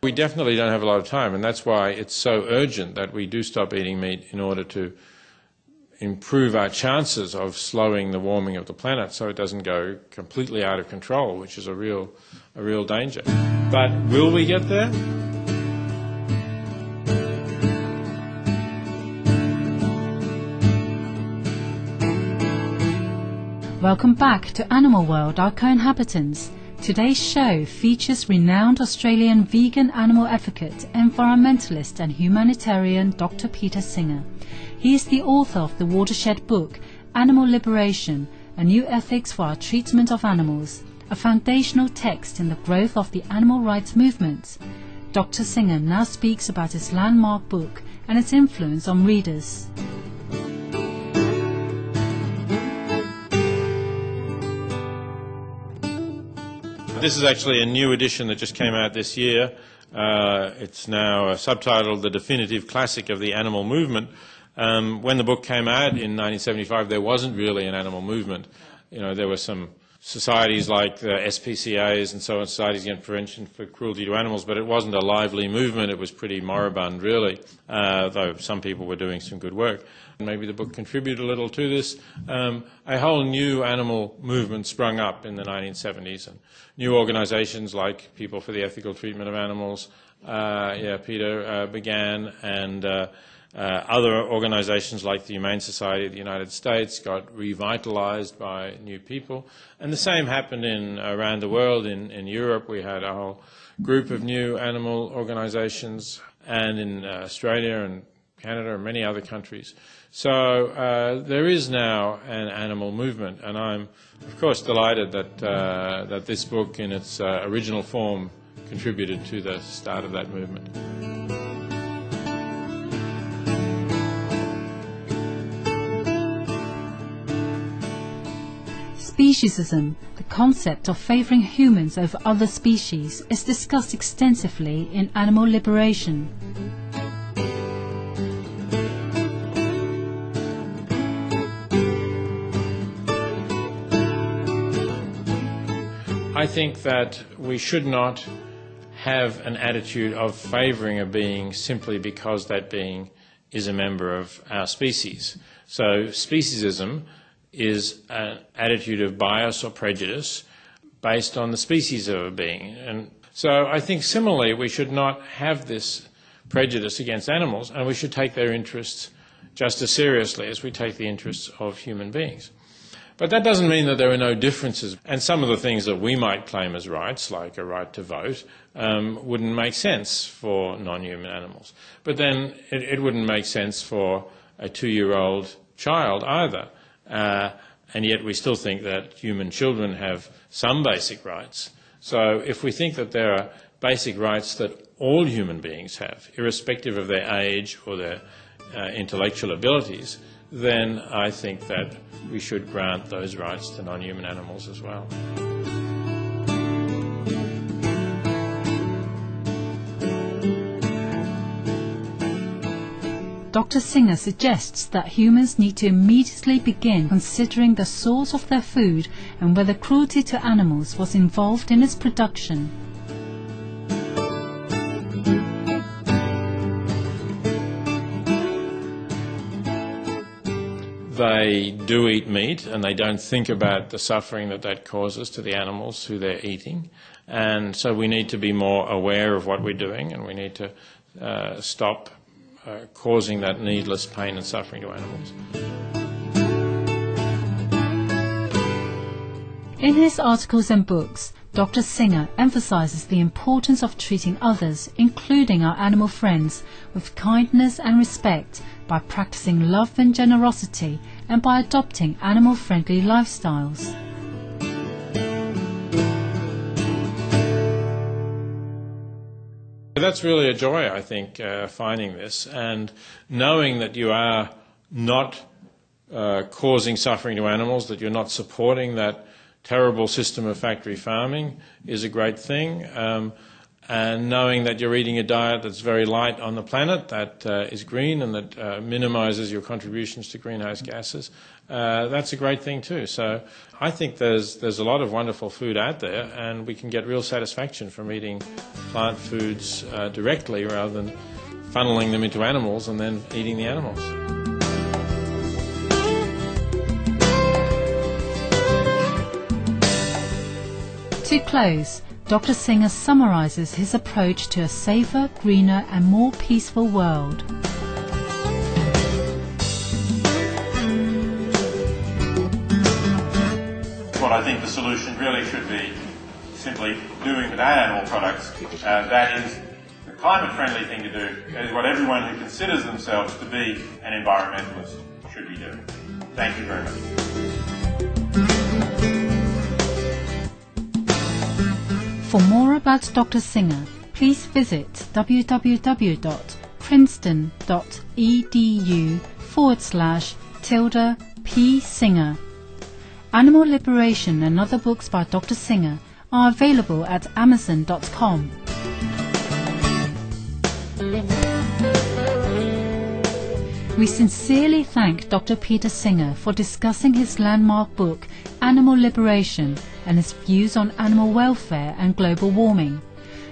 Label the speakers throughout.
Speaker 1: We definitely don't have a lot of time, and that's why it's so urgent that we do stop eating meat in order to improve our chances of slowing the warming of the planet so it doesn't go completely out of control, which is a real danger. But will we get there?
Speaker 2: Welcome back to Animal World, our co-inhabitants. Today's show features renowned Australian vegan animal advocate, environmentalist and humanitarian Dr. Peter Singer. He is the author of the watershed book, Animal Liberation, A New Ethics for Our Treatment of Animals, a foundational text in the growth of the animal rights movement. Dr. Singer now speaks about his landmark book and its influence on readers.
Speaker 1: This is actually a new edition that just came out this year. It's now subtitled The Definitive Classic of the Animal Movement. When the book came out in 1975, there wasn't really an animal movement. You know, there were some societies like the SPCAs and so on, Societies Against Prevention for Cruelty to Animals, but it wasn't a lively movement. It was pretty moribund, really, though some people were doing some good work. Maybe the book contributed a little to this. A whole new animal movement sprung up in the 1970s, and new organisations like People for the Ethical Treatment of Animals, Peter began, and other organisations like the Humane Society of the United States got revitalised by new people. And the same happened around the world. In Europe, we had a whole group of new animal organisations, and in Australia and Canada and many other countries. So there is now an animal movement, and I'm, of course, delighted that this book in its original form contributed to the start of that movement.
Speaker 2: Speciesism, the concept of favouring humans over other species, is discussed extensively in Animal Liberation.
Speaker 1: I think that we should not have an attitude of favouring a being simply because that being is a member of our species. So speciesism is an attitude of bias or prejudice based on the species of a being. And so I think similarly we should not have this prejudice against animals, and we should take their interests just as seriously as we take the interests of human beings. But that doesn't mean that there are no differences, and some of the things that we might claim as rights, like a right to vote, wouldn't make sense for non-human animals. But then it wouldn't make sense for a 2-year-old child either. And yet we still think that human children have some basic rights. So if we think that there are basic rights that all human beings have, irrespective of their age or their intellectual abilities, then I think that we should grant those rights to non-human animals as well.
Speaker 2: Dr. Singer suggests that humans need to immediately begin considering the source of their food and whether cruelty to animals was involved in its production.
Speaker 1: They do eat meat, and they don't think about the suffering that causes to the animals who they're eating. And so we need to be more aware of what we're doing, and we need to stop causing that needless pain and suffering to animals.
Speaker 2: In his articles and books, Dr. Singer emphasizes the importance of treating others, including our animal friends, with kindness and respect by practicing love and generosity and by adopting animal-friendly lifestyles.
Speaker 1: That's really a joy, I think, finding this, and knowing that you are not causing suffering to animals, that you're not supporting that terrible system of factory farming is a great thing. and knowing that you're eating a diet that's very light on the planet, that is green and that minimizes your contributions to greenhouse gases, that's a great thing too. So I think there's a lot of wonderful food out there, and we can get real satisfaction from eating plant foods directly rather than funneling them into animals and then eating the animals.
Speaker 2: To close, Dr. Singer summarizes his approach to a safer, greener and more peaceful world.
Speaker 1: What I think the solution really should be simply doing without animal products. That is the climate-friendly thing to do. That is what everyone who considers themselves to be an environmentalist should be doing. Thank you very much.
Speaker 2: For more about Dr. Singer, please visit www.princeton.edu/P Singer. Animal Liberation and other books by Dr. Singer are available at Amazon.com. We sincerely thank Dr. Peter Singer for discussing his landmark book, Animal Liberation, and his views on animal welfare and global warming.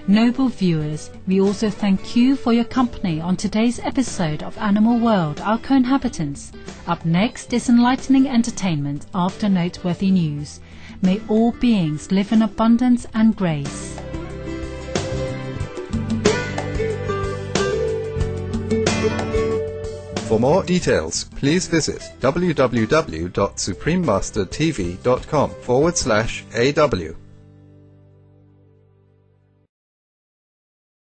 Speaker 2: Noble viewers, we also thank you for your company on today's episode of Animal World, Our Co-Inhabitants. Up next is enlightening entertainment after noteworthy news. May all beings live in abundance and grace.
Speaker 3: For more details, please visit www.suprememastertv.com/AW.